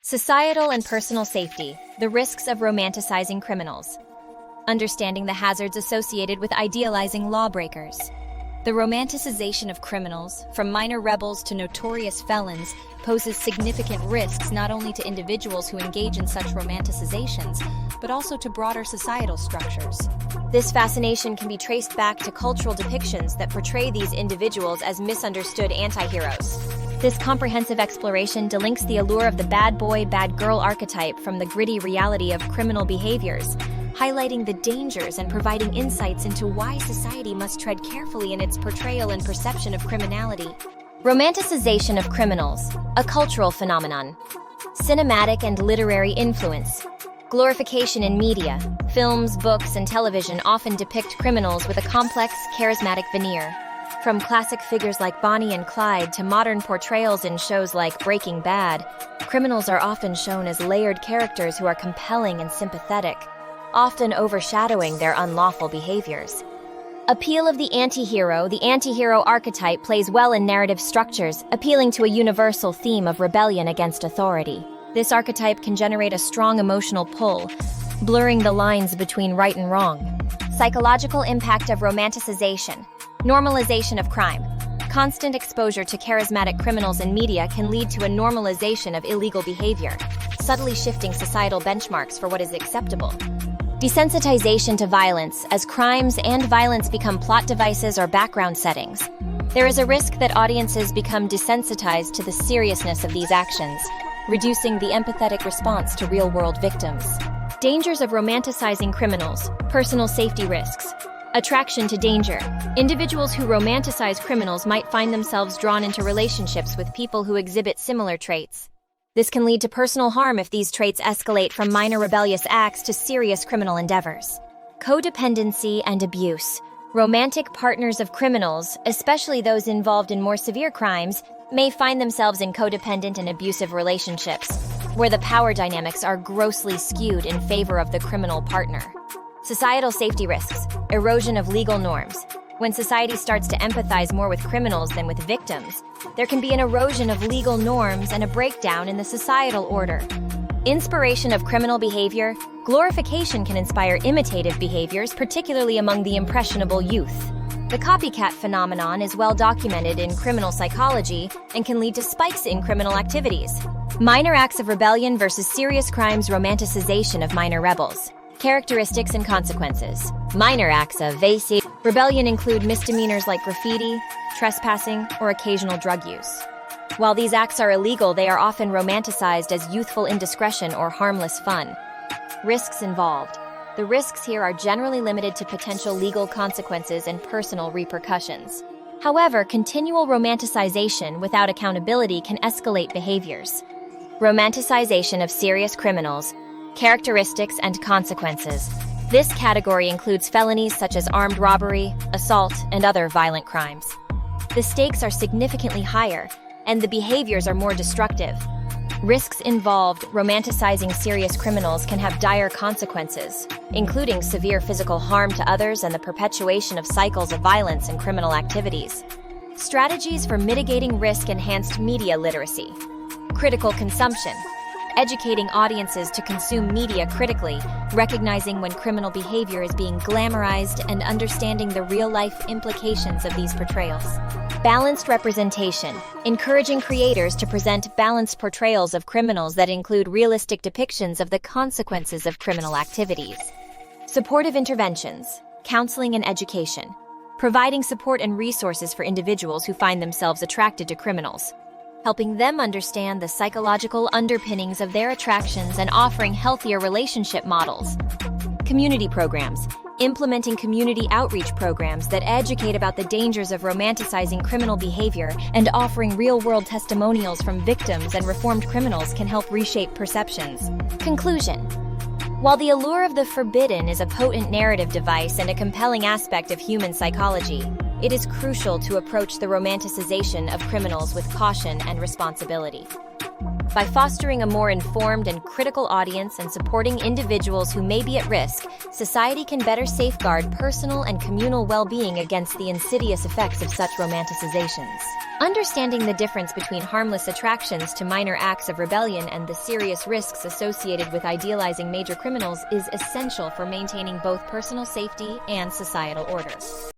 Societal and personal safety, the risks of romanticizing criminals. Understanding the hazards associated with idealizing lawbreakers. The romanticization of criminals, from minor rebels to notorious felons, poses significant risks not only to individuals who engage in such romanticizations, but also to broader societal structures. This fascination can be traced back to cultural depictions that portray these individuals as misunderstood anti-heroes. This comprehensive exploration delinks the allure of the bad boy, bad girl archetype from the gritty reality of criminal behaviors, highlighting the dangers and providing insights into why society must tread carefully in its portrayal and perception of criminality. Romanticization of criminals, a cultural phenomenon. Cinematic and literary influence. Glorification in media, films, books, and television often depict criminals with a complex, charismatic veneer. From classic figures like Bonnie and Clyde to modern portrayals in shows like Breaking Bad, criminals are often shown as layered characters who are compelling and sympathetic, often overshadowing their unlawful behaviors. Appeal of the anti-hero archetype plays well in narrative structures, appealing to a universal theme of rebellion against authority. This archetype can generate a strong emotional pull, blurring the lines between right and wrong. Psychological impact of romanticization. Normalization of crime. Constant exposure to charismatic criminals in media can lead to a normalization of illegal behavior, subtly shifting societal benchmarks for what is acceptable. Desensitization to violence, as crimes and violence become plot devices or background settings. There is a risk that audiences become desensitized to the seriousness of these actions, reducing the empathetic response to real-world victims. Dangers of romanticizing criminals, personal safety risks. Attraction to danger. Individuals who romanticize criminals might find themselves drawn into relationships with people who exhibit similar traits. This can lead to personal harm if these traits escalate from minor rebellious acts to serious criminal endeavors. Codependency and abuse. Romantic partners of criminals, especially those involved in more severe crimes, may find themselves in codependent and abusive relationships, where the power dynamics are grossly skewed in favor of the criminal partner. Societal safety risks. Erosion of legal norms. When society starts to empathize more with criminals than with victims, there can be an erosion of legal norms and a breakdown in the societal order. Inspiration of criminal behavior. Glorification can inspire imitative behaviors, particularly among the impressionable youth. The copycat phenomenon is well documented in criminal psychology and can lead to spikes in criminal activities. Minor acts of rebellion versus serious crimes. Romanticization of minor rebels. Characteristics and consequences. Minor acts of rebellion include misdemeanors like graffiti, trespassing, or occasional drug use. While these acts are illegal, they are often romanticized as youthful indiscretion or harmless fun. Risks involved. The risks here are generally limited to potential legal consequences and personal repercussions. However, continual romanticization without accountability can escalate behaviors. Romanticization of serious criminals. Characteristics and consequences. This category includes felonies such as armed robbery, assault, and other violent crimes. The stakes are significantly higher, and the behaviors are more destructive. Risks involved. Romanticizing serious criminals can have dire consequences, including severe physical harm to others and the perpetuation of cycles of violence and criminal activities. Strategies for mitigating risk. Enhanced media literacy. Critical consumption. Educating audiences to consume media critically, recognizing when criminal behavior is being glamorized and understanding the real-life implications of these portrayals. Balanced representation. Encouraging creators to present balanced portrayals of criminals that include realistic depictions of the consequences of criminal activities. Supportive interventions. Counseling and education. Providing support and resources for individuals who find themselves attracted to criminals, helping them understand the psychological underpinnings of their attractions and offering healthier relationship models. Community programs. Implementing community outreach programs that educate about the dangers of romanticizing criminal behavior and offering real-world testimonials from victims and reformed criminals can help reshape perceptions. Conclusion. While the allure of the forbidden is a potent narrative device and a compelling aspect of human psychology, it is crucial to approach the romanticization of criminals with caution and responsibility. By fostering a more informed and critical audience and supporting individuals who may be at risk, society can better safeguard personal and communal well-being against the insidious effects of such romanticizations. Understanding the difference between harmless attractions to minor acts of rebellion and the serious risks associated with idealizing major criminals is essential for maintaining both personal safety and societal order.